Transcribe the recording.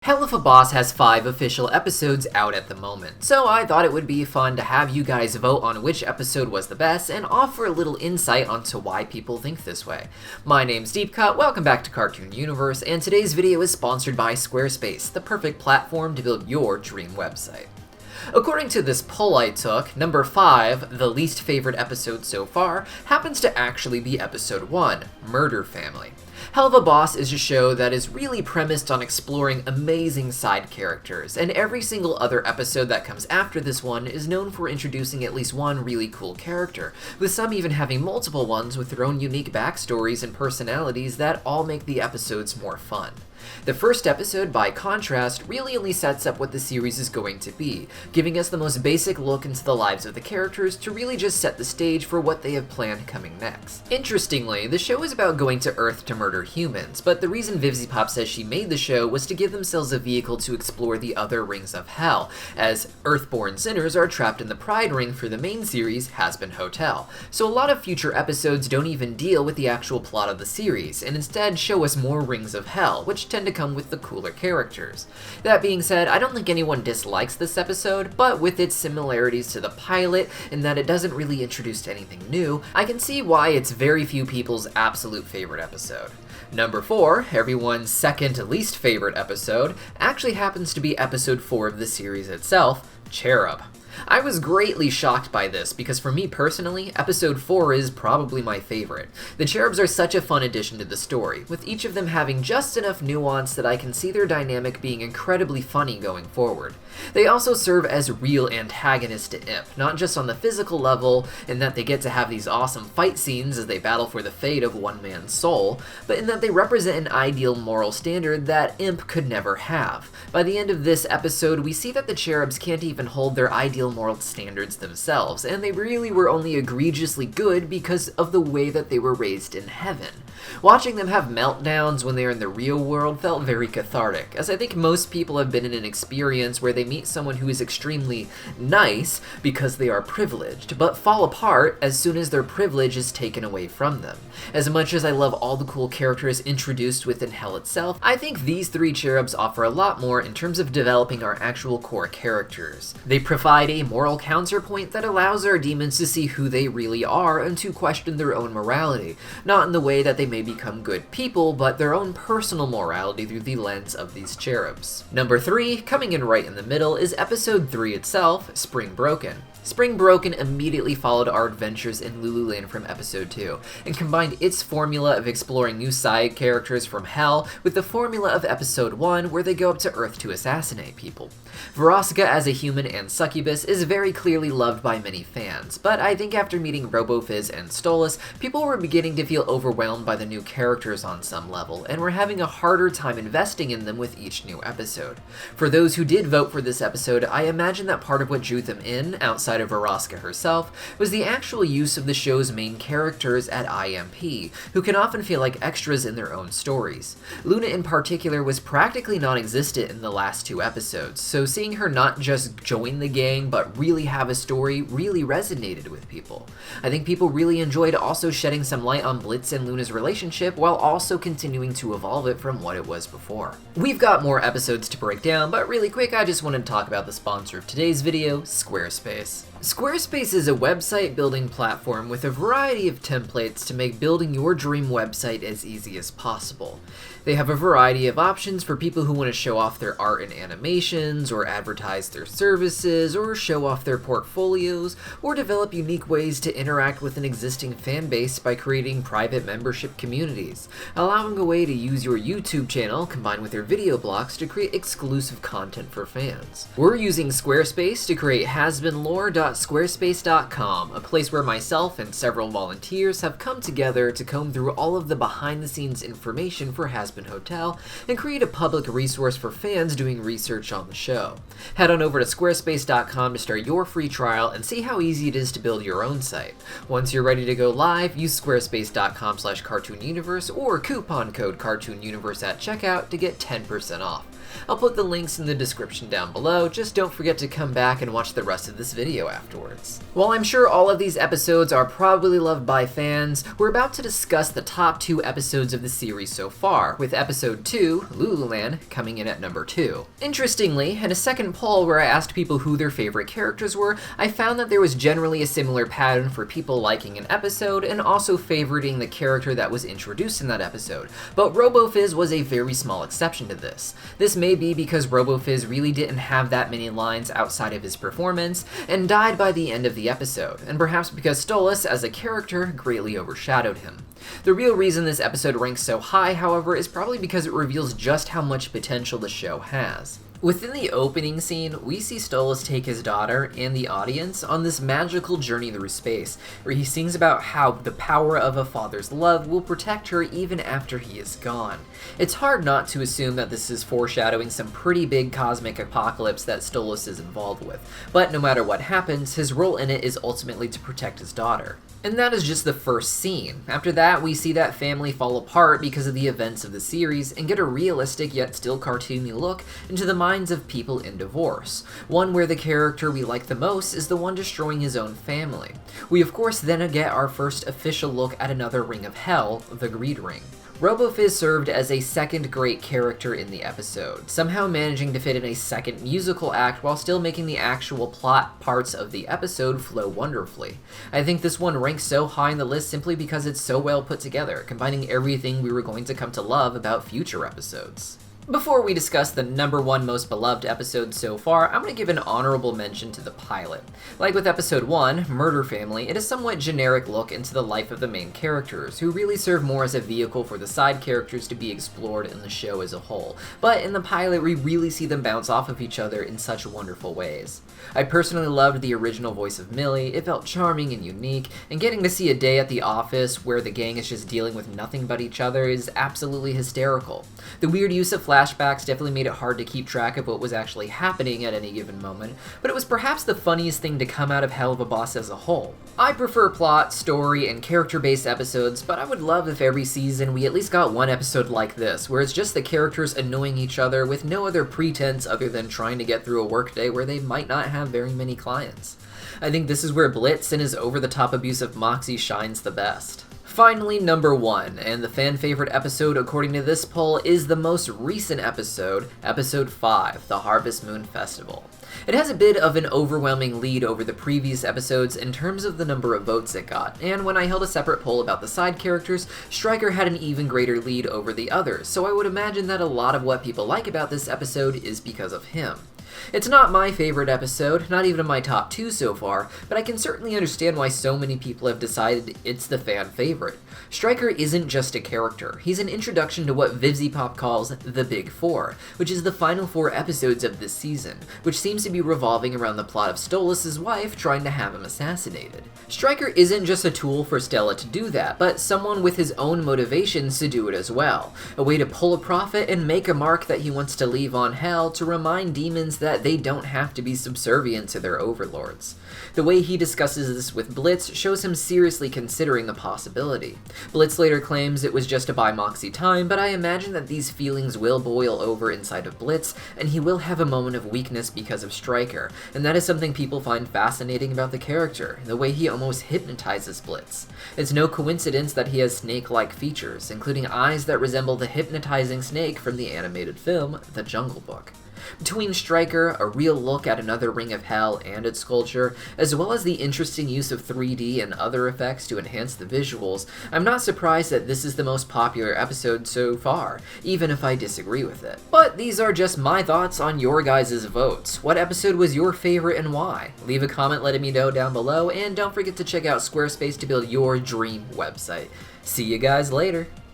Helluva Boss has 5 official episodes out at the moment, so I thought it would be fun to have you guys vote on which episode was the best and offer a little insight onto why people think this way. My name's Deepcut, welcome back to Cartoon Universe, and today's video is sponsored by Squarespace, the perfect platform to build your dream website. According to this poll I took, number 5, the least favorite episode so far, happens to actually be episode 1, Murder Family. Helluva Boss is a show that is really premised on exploring amazing side characters, and every single other episode that comes after this one is known for introducing at least one really cool character, with some even having multiple ones with their own unique backstories and personalities that all make the episodes more fun. The first episode, by contrast, really only sets up what the series is going to be, giving us the most basic look into the lives of the characters to really just set the stage for what they have planned coming next. Interestingly, the show is about going to Earth to murder humans, but the reason VivziePop says she made the show was to give themselves a vehicle to explore the other rings of hell, as Earthborn sinners are trapped in the Pride Ring for the main series, Hazbin Hotel. So a lot of future episodes don't even deal with the actual plot of the series, and instead show us more rings of hell, which tend to come with the cooler characters. That being said, I don't think anyone dislikes this episode, but with its similarities to the pilot, in that it doesn't really introduce anything new, I can see why it's very few people's absolute favorite episode. Number 4, everyone's second least favorite episode, actually happens to be episode 4 of the series itself, Cherub. I was greatly shocked by this, because for me personally, episode 4 is probably my favorite. The Cherubs are such a fun addition to the story, with each of them having just enough nuance that I can see their dynamic being incredibly funny going forward. They also serve as real antagonists to Imp, not just on the physical level, in that they get to have these awesome fight scenes as they battle for the fate of one man's soul, but in that they represent an ideal moral standard that Imp could never have. By the end of this episode, we see that the Cherubs can't even hold their ideal moral standards themselves, and they really were only egregiously good because of the way that they were raised in heaven. Watching them have meltdowns when they are in the real world felt very cathartic, as I think most people have been in an experience where they meet someone who is extremely nice because they are privileged, but fall apart as soon as their privilege is taken away from them. As much as I love all the cool characters introduced within Hell itself, I think these 3 Cherubs offer a lot more in terms of developing our actual core characters. They provide a moral counterpoint that allows our demons to see who they really are and to question their own morality, not in the way that they may become good people, but their own personal morality through the lens of these Cherubs. Number 3, coming in right in the middle, is episode 3 itself, Spring Broken. Spring Broken immediately followed our adventures in Loo Loo Land from episode 2, and combined its formula of exploring new side characters from Hell with the formula of episode 1 where they go up to Earth to assassinate people. Veronica as a human and succubus is very clearly loved by many fans, but I think after meeting RoboFizz and Stolas, people were beginning to feel overwhelmed by the new characters on some level, and were having a harder time investing in them with each new episode. For those who did vote for this episode, I imagine that part of what drew them in, outside of Veronica herself, was the actual use of the show's main characters at IMP, who can often feel like extras in their own stories. Luna in particular was practically non-existent in the last 2 episodes, so seeing her not just join the gang but really have a story really resonated with people. I think people really enjoyed also shedding some light on Blitz and Luna's relationship while also continuing to evolve it from what it was before. We've got more episodes to break down, but really quick I just wanted to talk about the sponsor of today's video, Squarespace. Squarespace is a website building platform with a variety of templates to make building your dream website as easy as possible. They have a variety of options for people who want to show off their art and animations, or advertise their services, or show off their portfolios, or develop unique ways to interact with an existing fan base by creating private membership communities, allowing a way to use your YouTube channel combined with your video blocks to create exclusive content for fans. We're using Squarespace to create hasbinlore.squarespace.com, a place where myself and several volunteers have come together to comb through all of the behind-the-scenes information for Hazbin Hotel and create a public resource for fans doing research on the show. Head on over to squarespace.com to start your free trial and see how easy it is to build your own site. Once you're ready to go live, use squarespace.com/cartoonuniverse or coupon code cartoonuniverse at checkout to get 10% off. I'll put the links in the description down below, just don't forget to come back and watch the rest of this video afterwards. While I'm sure all of these episodes are probably loved by fans, we're about to discuss the top 2 episodes of the series so far, with episode 2, Loo Loo Land, coming in at number 2. Interestingly, in a second poll where I asked people who their favorite characters were, I found that there was generally a similar pattern for people liking an episode and also favoriting the character that was introduced in that episode, but RoboFizz was a very small exception to this. This may be because RoboFizz really didn't have that many lines outside of his performance and died by the end of the episode, and perhaps because Stolas as a character greatly overshadowed him. The real reason this episode ranks so high, however, is probably because it reveals just how much potential the show has. Within the opening scene, we see Stolas take his daughter and the audience on this magical journey through space, where he sings about how the power of a father's love will protect her even after he is gone. It's hard not to assume that this is foreshadowing some pretty big cosmic apocalypse that Stolas is involved with, but no matter what happens, his role in it is ultimately to protect his daughter. And that is just the first scene. After that, we see that family fall apart because of the events of the series and get a realistic yet still cartoony look into the minds of people in divorce. One where the character we like the most is the one destroying his own family. We of course then get our first official look at another ring of hell, the Greed Ring. RoboFizz served as a second great character in the episode, somehow managing to fit in a second musical act while still making the actual plot parts of the episode flow wonderfully. I think this one ranks so high in the list simply because it's so well put together, combining everything we were going to come to love about future episodes. Before we discuss the number 1 most beloved episode so far, I'm going to give an honorable mention to the pilot. Like with episode 1, Murder Family, it is a somewhat generic look into the life of the main characters, who really serve more as a vehicle for the side characters to be explored in the show as a whole. But in the pilot, we really see them bounce off of each other in such wonderful ways. I personally loved the original voice of Millie, it felt charming and unique, and getting to see a day at the office where the gang is just dealing with nothing but each other is absolutely hysterical. The weird use of flashbacks definitely made it hard to keep track of what was actually happening at any given moment, but it was perhaps the funniest thing to come out of Helluva Boss as a whole. I prefer plot, story, and character-based episodes, but I would love if every season we at least got one episode like this, where it's just the characters annoying each other with no other pretense other than trying to get through a workday where they might not have very many clients. I think this is where Blitz and his over-the-top abuse of Moxie shines the best. Finally, number 1, and the fan favorite episode according to this poll is the most recent episode, episode 5, the Harvest Moon Festival. It has a bit of an overwhelming lead over the previous episodes in terms of the number of votes it got, and when I held a separate poll about the side characters, Stryker had an even greater lead over the others, so I would imagine that a lot of what people like about this episode is because of him. It's not my favorite episode, not even in my top 2 so far, but I can certainly understand why so many people have decided it's the fan favorite. Stryker isn't just a character, he's an introduction to what VivziePop calls the Big Four, which is the final 4 episodes of this season, which seems to be revolving around the plot of Stolas' wife trying to have him assassinated. Stryker isn't just a tool for Stella to do that, but someone with his own motivations to do it as well, a way to pull a profit and make a mark that he wants to leave on Hell to remind demons that they don't have to be subservient to their overlords. The way he discusses this with Blitz shows him seriously considering the possibility. Blitz later claims it was just to buy Moxie time, but I imagine that these feelings will boil over inside of Blitz, and he will have a moment of weakness because of Stryker, and that is something people find fascinating about the character, the way he almost hypnotizes Blitz. It's no coincidence that he has snake-like features, including eyes that resemble the hypnotizing snake from the animated film, The Jungle Book. Between Stryker, a real look at another Ring of Hell and its culture, as well as the interesting use of 3D and other effects to enhance the visuals, I'm not surprised that this is the most popular episode so far, even if I disagree with it. But these are just my thoughts on your guys' votes. What episode was your favorite and why? Leave a comment letting me know down below, and don't forget to check out Squarespace to build your dream website. See you guys later!